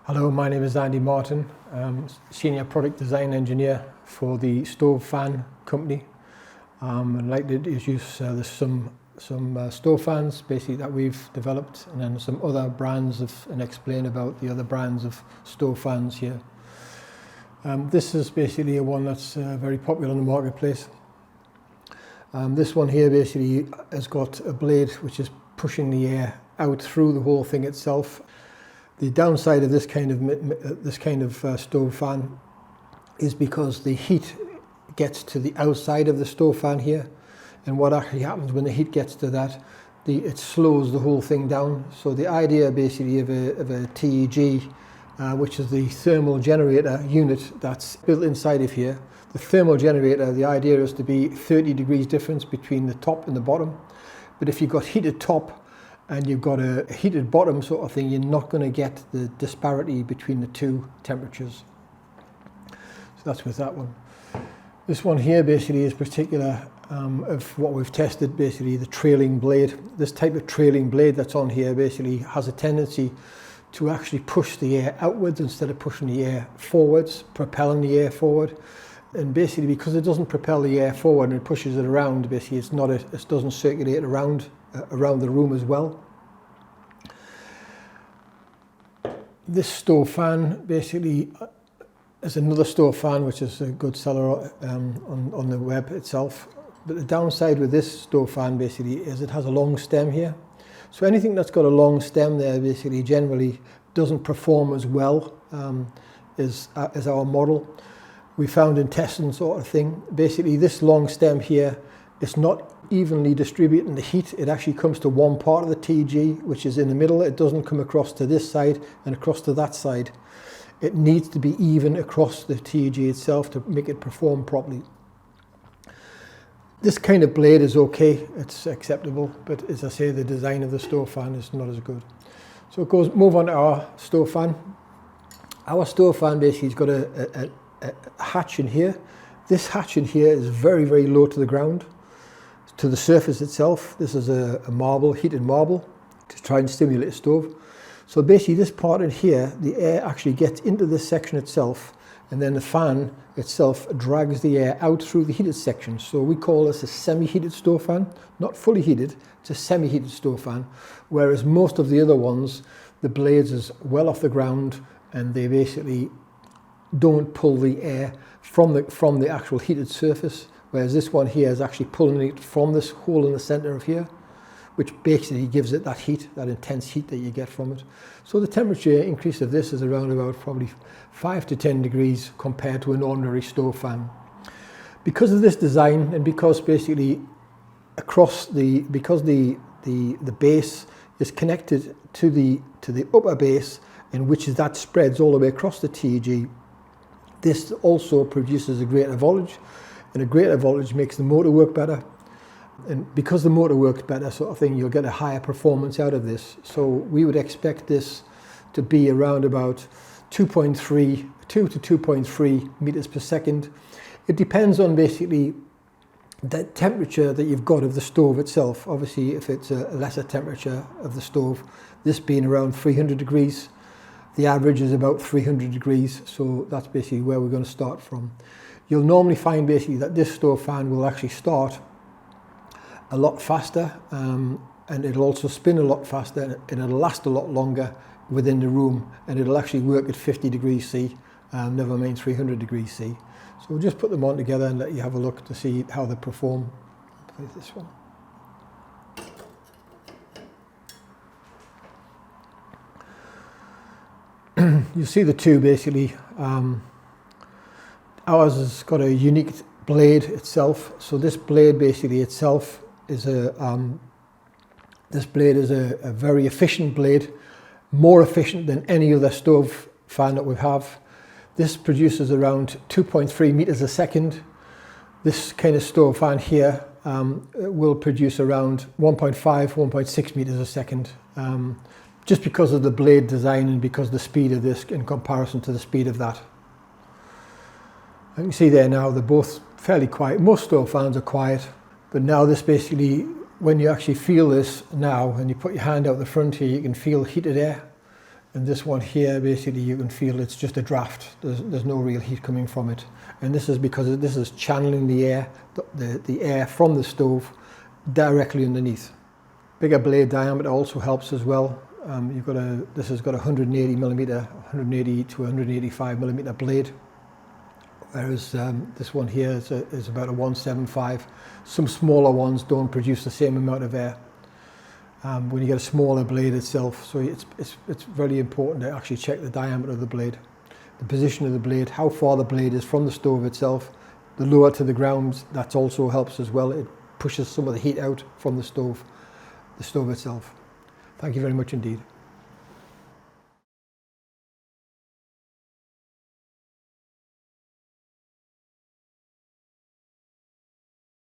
Hello, my name is Andy Martin. I'm Senior Product Design Engineer for the Stove Fan company. I'd like to introduce there's some stove fans basically that we've developed, and then some other brands and explain about the other brands of stove fans here. This is basically a one that's very popular in the marketplace. This one here basically has got a blade which is pushing the air out through the whole thing itself. The downside of this kind of stove fan is because the heat gets to the outside of the stove fan here, and what actually happens when the heat gets to that, it slows the whole thing down. So the idea basically of a TEG, which is the thermal generator unit that's built inside of here. The thermal generator, the idea is to be 30 degrees difference between the top and the bottom. But if you've got heated top and you've got a heated bottom sort of thing, you're not going to get the disparity between the two temperatures. So that's with that one. This one here basically is particular of what we've tested, basically the trailing blade. This type of trailing blade that's on here basically has a tendency to actually push the air outwards instead of pushing the air forwards, propelling the air forward. And basically because it doesn't propel the air forward and it pushes it around, basically it doesn't circulate around the room as well. This stove fan basically is another stove fan which is a good seller on the web itself. But the downside with this stove fan basically is it has a long stem here. So anything that's got a long stem there basically generally doesn't perform as well as our model. We found in testing sort of thing, basically this long stem here, it's not evenly distributing the heat. It actually comes to one part of the TG, which is in the middle. It doesn't come across to this side and across to that side. It needs to be even across the TG itself to make it perform properly. This kind of blade is okay, it's acceptable, but as I say, the design of the stove fan is not as good. So move on to our stove fan. Our stove fan basically has got a hatch in here. This hatch in here is very, very low to the ground, to the surface itself. This is a marble, heated marble, to try and stimulate a stove. So basically this part in here, the air actually gets into this section itself, and then the fan itself drags the air out through the heated section. So we call this a semi-heated stove fan, not fully heated, it's a semi-heated stove fan, whereas most of the other ones, the blades is well off the ground and they basically don't pull the air from the actual heated surface, whereas this one here is actually pulling it from this hole in the center of here, which basically gives it that heat, that intense heat that you get from it. So the temperature increase of this is around about probably 5 to 10 degrees compared to an ordinary stove fan. Because of this design, and because basically because the base is connected to the upper base, in which that spreads all the way across the TEG, this also produces a greater voltage, and a greater voltage makes the motor work better. And because the motor works better sort of thing, you'll get a higher performance out of this. So we would expect this to be around about 2 to 2.3 meters per second. It depends on basically the temperature that you've got of the stove itself. Obviously, if it's a lesser temperature of the stove, this being around 300 degrees, the average is about 300 degrees, so that's basically where we're going to start from. You'll normally find basically that this stove fan will actually start a lot faster, and it'll also spin a lot faster, and it'll last a lot longer within the room, and it'll actually work at 50 degrees C, never mind 300 degrees C. So we'll just put them on together and let you have a look to see how they perform. Play this one. You see the two basically. Ours has got a unique blade itself. So this blade basically itself is a very efficient blade, more efficient than any other stove fan that we have. This produces around 2.3 meters a second. This kind of stove fan here will produce around 1.5, 1.6 meters a second. Just because of the blade design and because of the speed of this in comparison to the speed of that. You can see there now they're both fairly quiet. Most stove fans are quiet, but now this basically when you actually feel this now, and you put your hand out the front here, you can feel heated air. And this one here, basically you can feel it's just a draft. There's no real heat coming from it. And this is because this is channeling the air, the air from the stove directly underneath. Bigger blade diameter also helps as well. This has got a 180 to 185 millimeter blade, whereas this one here is about a 175. Some smaller ones don't produce the same amount of air when you get a smaller blade itself. So it's very important to actually check the diameter of the blade, the position of the blade, how far the blade is from the stove itself. The lower to the ground, that also helps as well. It pushes some of the heat out from the stove itself. Thank you very much indeed.